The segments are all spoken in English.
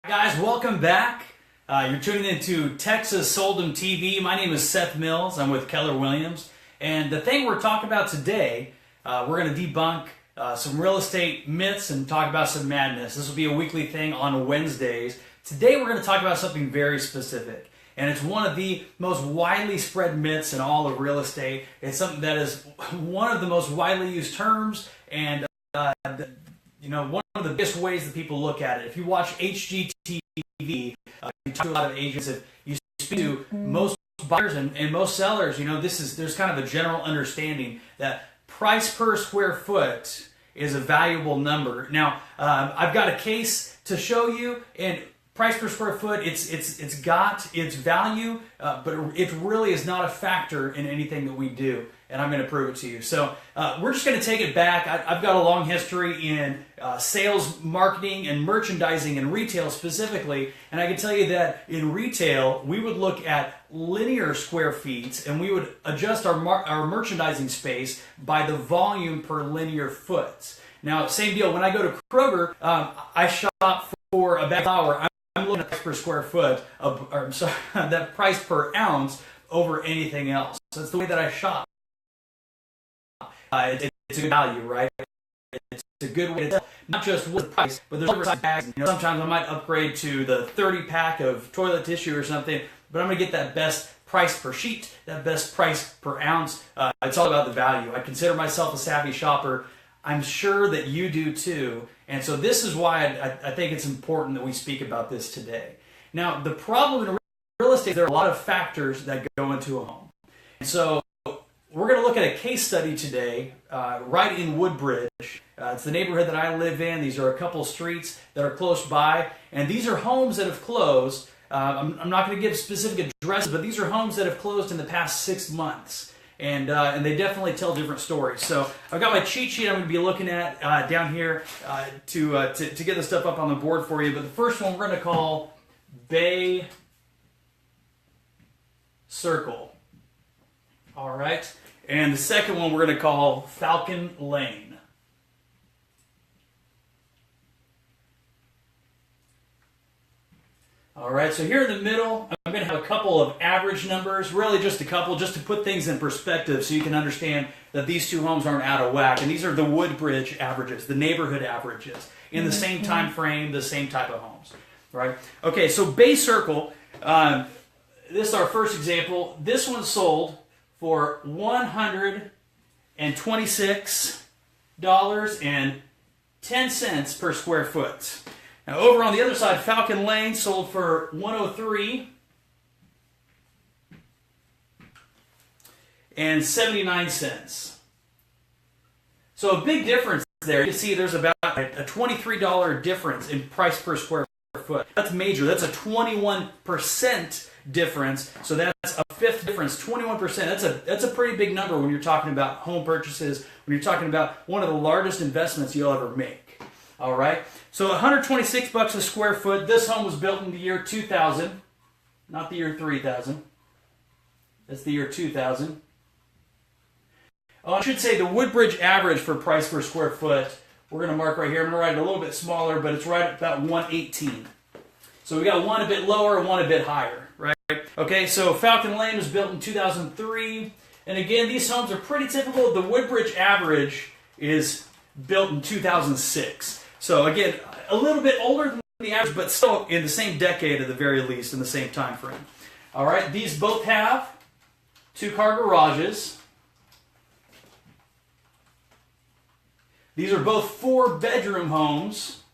Guys, welcome back. You're tuning into Texas Sold'em TV. My name is Seth Mills. I'm with Keller Williams. And the thing we're talking about today, we're going to debunk some real estate myths and talk about some madness. This will be a weekly thing on Wednesdays. Today we're going to talk about something very specific. And it's one of the most widely spread myths in all of real estate. It's something that is one of the most widely used terms and one of the biggest ways that people look at it. If you watch HGTV, you talk to a lot of agents. If you speak to most buyers and most sellers, there's kind of a general understanding that price per square foot is a valuable number. Now, I've got a case to show you, and price per square foot, it's got its value, but it really is not a factor in anything that we do, and I'm going to prove it to you. So we're just going to take it back. I've got a long history in sales, marketing, and merchandising and retail specifically, and I can tell you that in retail, we would look at linear square feet, and we would adjust our merchandising space by the volume per linear foot. Now, same deal, when I go to Kroger, I shop for a bag of flour. I'm looking at price per square foot, that price per ounce over anything else. So that's the way that I shop. It's a good value, right? It's a good way to tell, not just what the price, but there's other bags. Sometimes I might upgrade to the 30-pack of toilet tissue or something, but I'm going to get that best price per sheet, that best price per ounce. It's all about the value. I consider myself a savvy shopper. I'm sure that you do too. And so this is why I think it's important that we speak about this today. Now, the problem in real estate, there are a lot of factors that go into a home. And so we're going to look at a case study today right in Woodbridge. It's the neighborhood that I live in. These are a couple streets that are close by. And these are homes that have closed. I'm not going to give specific addresses, but these are homes that have closed in the past 6 months. And they definitely tell different stories. So I've got my cheat sheet I'm going to be looking at down here to get the stuff up on the board for you. But the first one we're going to call Bay Circle. All right. And the second one we're going to call Falcon Lane. All right, so here in the middle, I'm going to have a couple of average numbers, really just a couple, just to put things in perspective so you can understand that these two homes aren't out of whack. And these are the Woodbridge averages, the neighborhood averages, in the same time frame, the same type of homes, right? Okay, so Bay Circle, this is our first example. This one sold for $126.10 per square foot. Now over on the other side, Falcon Lane sold for $103.79. So a big difference there. You can see there's about a $23 difference in price per square foot. That's major. That's a 21% difference. So that's a fifth difference, 21%. That's a pretty big number when you're talking about home purchases, when you're talking about one of the largest investments you'll ever make. All right, so $126 a square foot. This home was built in the year 2000, not the year 3000. That's the year 2000. Oh, I should say the Woodbridge average for price per square foot, we're going to mark right here. I'm going to write it a little bit smaller, but it's right at about 118. So we got one a bit lower and one a bit higher, right? Okay, so Falcon Lane was built in 2003. And again, these homes are pretty typical. The Woodbridge average is built in 2006. So again, a little bit older than the average, but still in the same decade at the very least, in the same time frame. All right, these both have two-car garages. These are both four-bedroom homes.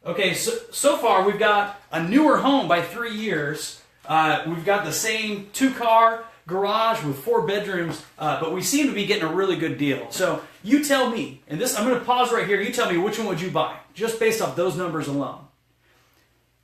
Okay, so far we've got a newer home by 3 years. We've got the same two-car garage with 4 bedrooms, but we seem to be getting a really good deal. So you tell me, and this I'm going to pause right here. You tell me which one would you buy, just based off those numbers alone.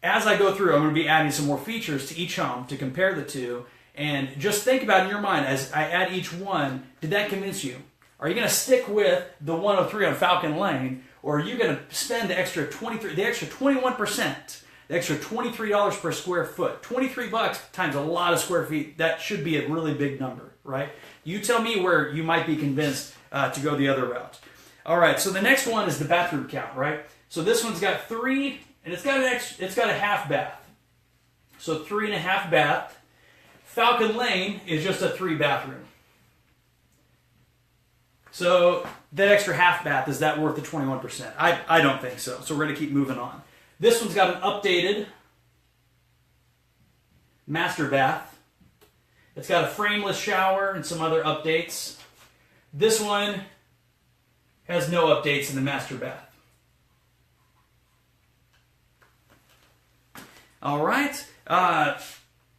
As I go through, I'm going to be adding some more features to each home to compare the two, and just think about in your mind as I add each one, did that convince you? Are you going to stick with the 103 on Falcon Lane, or are you going to spend the extra 21%? The extra $23 per square foot. $23 times a lot of square feet. That should be a really big number, right? You tell me where you might be convinced to go the other route. All right, so the next one is the bathroom count, right? So this one's got 3, and it's got a half bath. So 3.5 bath. Falcon Lane is just a 3 bathroom. So that extra half bath, is that worth the 21%? I don't think so. So we're going to keep moving on. This one's got an updated master bath. It's got a frameless shower and some other updates. This one has no updates in the master bath. All right.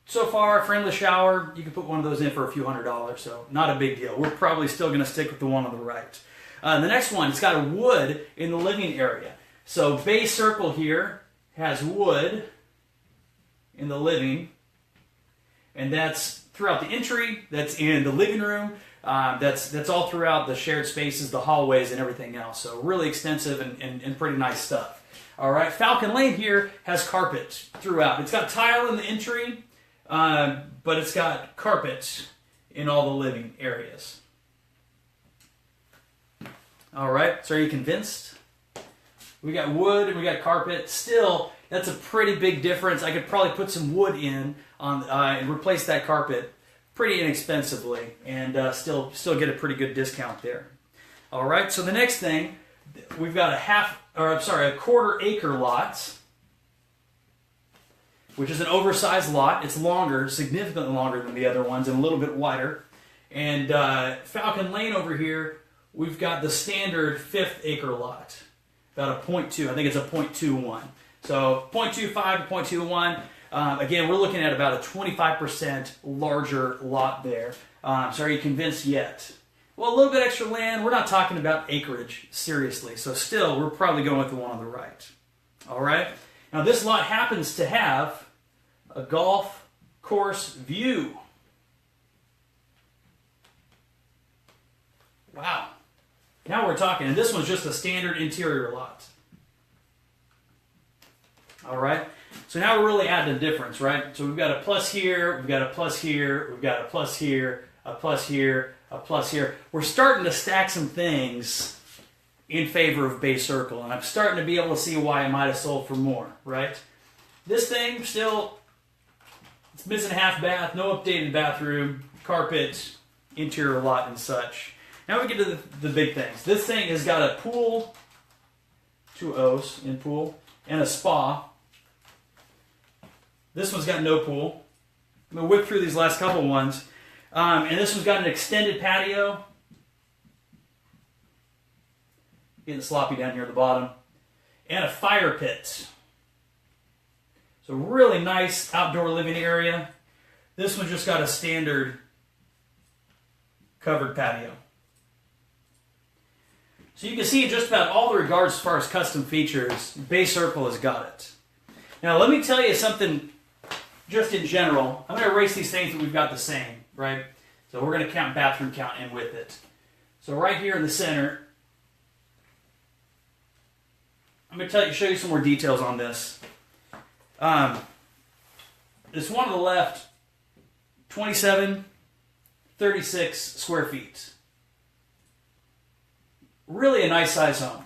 So far, frameless shower, you can put one of those in for a few $100s, so not a big deal. We're probably still going to stick with the one on the right. The next one, it's got a wood in the living area. So base circle here has wood in the living, and that's throughout the entry, that's in the living room, that's all throughout the shared spaces, the hallways, and everything else. So really extensive and pretty nice stuff. All right, Falcon Lane here has carpet throughout. It's got tile in the entry, but it's got carpet in all the living areas. All right, so are you convinced? We got wood and we got carpet. Still, that's a pretty big difference. I could probably put some wood in on and replace that carpet pretty inexpensively, and still get a pretty good discount there. All right, so the next thing, we've got a quarter acre lot, which is an oversized lot. It's longer, significantly longer than the other ones, and a little bit wider. And Falcon Lane over here, we've got the standard 5th acre lot, about a 0.2. I think it's a 0.21. So 0.25 to 0.21. Again, we're looking at about a 25% larger lot there. So are you convinced yet? Well, a little bit extra land. We're not talking about acreage, seriously. So still, we're probably going with the one on the right. All right? Now, this lot happens to have a golf course view. Wow. Now we're talking. And this one's just a standard interior lot. All right? So now we're really adding a difference, right? So we've got a plus here, we've got a plus here, we've got a plus here, a plus here, a plus here. We're starting to stack some things in favor of base circle, and I'm starting to be able to see why I might have sold for more, right? This thing still, it's missing a half bath, no updated bathroom, carpet, interior lot, and such. Now we get to the big things. This thing has got a pool, 2 O's in pool, and a spa. This one's got no pool. I'm going to whip through these last couple ones. And this one's got an extended patio. Getting sloppy down here at the bottom. And a fire pit. So really nice outdoor living area. This one's just got a standard covered patio. So you can see in just about all the regards as far as custom features, Base Circle has got it. Now let me tell you something just in general. I'm going to erase these things that we've got the same, right? So we're going to count bathroom count in with it. So right here in the center, I'm going to show you some more details on this. This one on the left, 27, 36 square feet. Really a nice size home.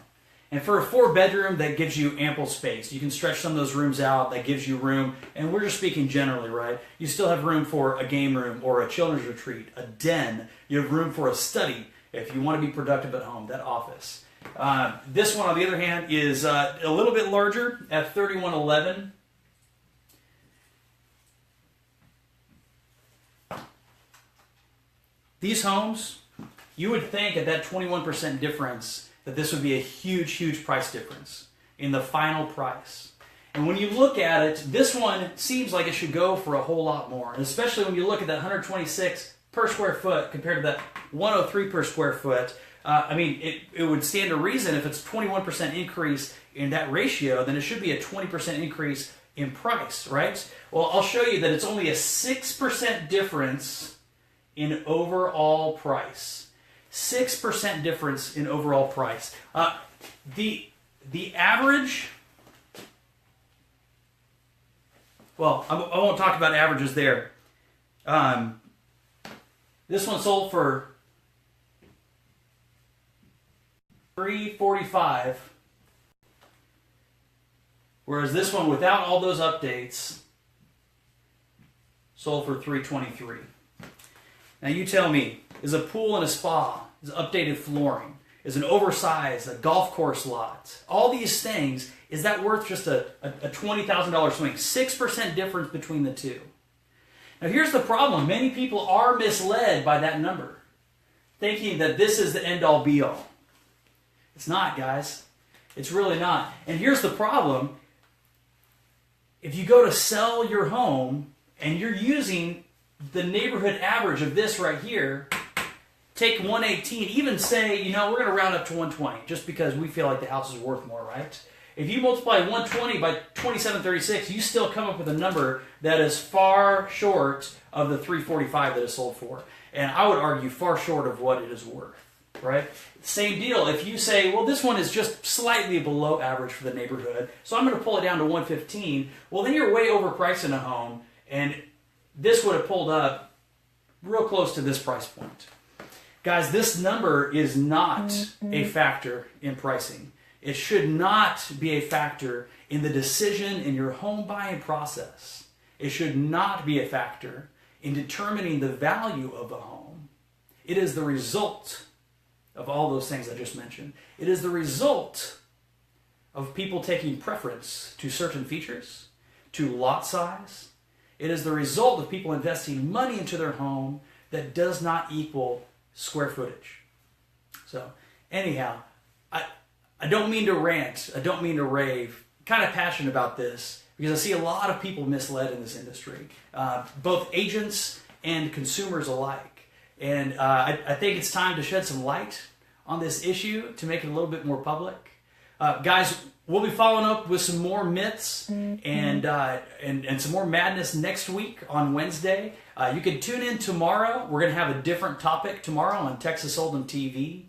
And for a 4-bedroom, that gives you ample space. You can stretch some of those rooms out. That gives you room. And we're just speaking generally, right? You still have room for a game room or a children's retreat, a den. You have room for a study if you want to be productive at home, that office. This one, on the other hand, is a little bit larger at 3111. These homes, you would think at that 21% difference that this would be a huge, huge price difference in the final price. And when you look at it, this one seems like it should go for a whole lot more. And especially when you look at that 126 per square foot compared to that 103 per square foot. I mean, it would stand to reason if it's 21% increase in that ratio, then it should be a 20% increase in price, right? Well, I'll show you that it's only a 6% difference in overall price. 6% difference in overall price. The average, well, I won't talk about averages there. This one sold for $345, whereas this one, without all those updates, sold for $323. Now you tell me, is a pool and a spa, is updated flooring, is an oversized a golf course lot, all these things, is that worth just a $20,000 swing? 6% difference between the two. Now here's the problem. Many people are misled by that number, thinking that this is the end-all be-all. It's not, guys. It's really not. And here's the problem. If you go to sell your home and you're using the neighborhood average of this right here, take 118, even say, you know, we're going to round up to 120 just because we feel like the house is worth more, right? If you multiply 120 by 2736, you still come up with a number that is far short of the 345 that it sold for. And I would argue far short of what it is worth, right? Same deal. If you say, well, this one is just slightly below average for the neighborhood, so I'm going to pull it down to 115, well, then you're way overpricing a home, and this would have pulled up real close to this price point. Guys, this number is not a factor in pricing. It should not be a factor in the decision in your home buying process. It should not be a factor in determining the value of a home. It is the result of all those things I just mentioned. It is the result of people taking preference to certain features, to lot size. It is the result of people investing money into their home that does not equal square footage. So, anyhow, I don't mean to rant. I don't mean to rave. I'm kind of passionate about this because I see a lot of people misled in this industry, both agents and consumers alike. And I think it's time to shed some light on this issue to make it a little bit more public. Guys, we'll be following up with some more myths and some more madness next week on Wednesday. You can tune in tomorrow. We're going to have a different topic tomorrow on TexasSoldEm TV.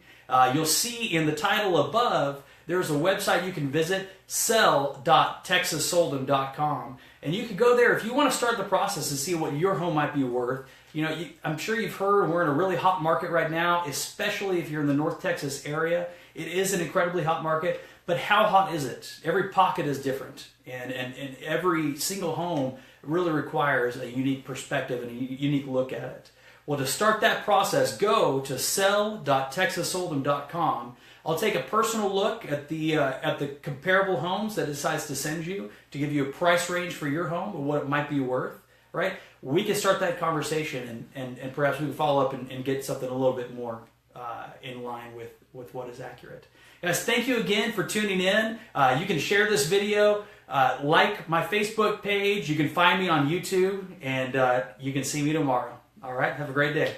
You'll see in the title above, there's a website you can visit, sell.TexasSoldEm.com. And you can go there if you want to start the process and see what your home might be worth. You know, I'm sure you've heard we're in a really hot market right now, especially if you're in the North Texas area. It is an incredibly hot market, but how hot is it? Every pocket is different, and every single home really requires a unique perspective and a unique look at it. Well, to start that process, go to sell.TexasSoldEm.com. I'll take a personal look at the comparable homes that it decides to send you to give you a price range for your home and what it might be worth, right? We can start that conversation and perhaps we can follow up and get something a little bit more in line with what is accurate. Guys, thank you again for tuning in. You can share this video, like my Facebook page. You can find me on YouTube, and you can see me tomorrow. All right, have a great day.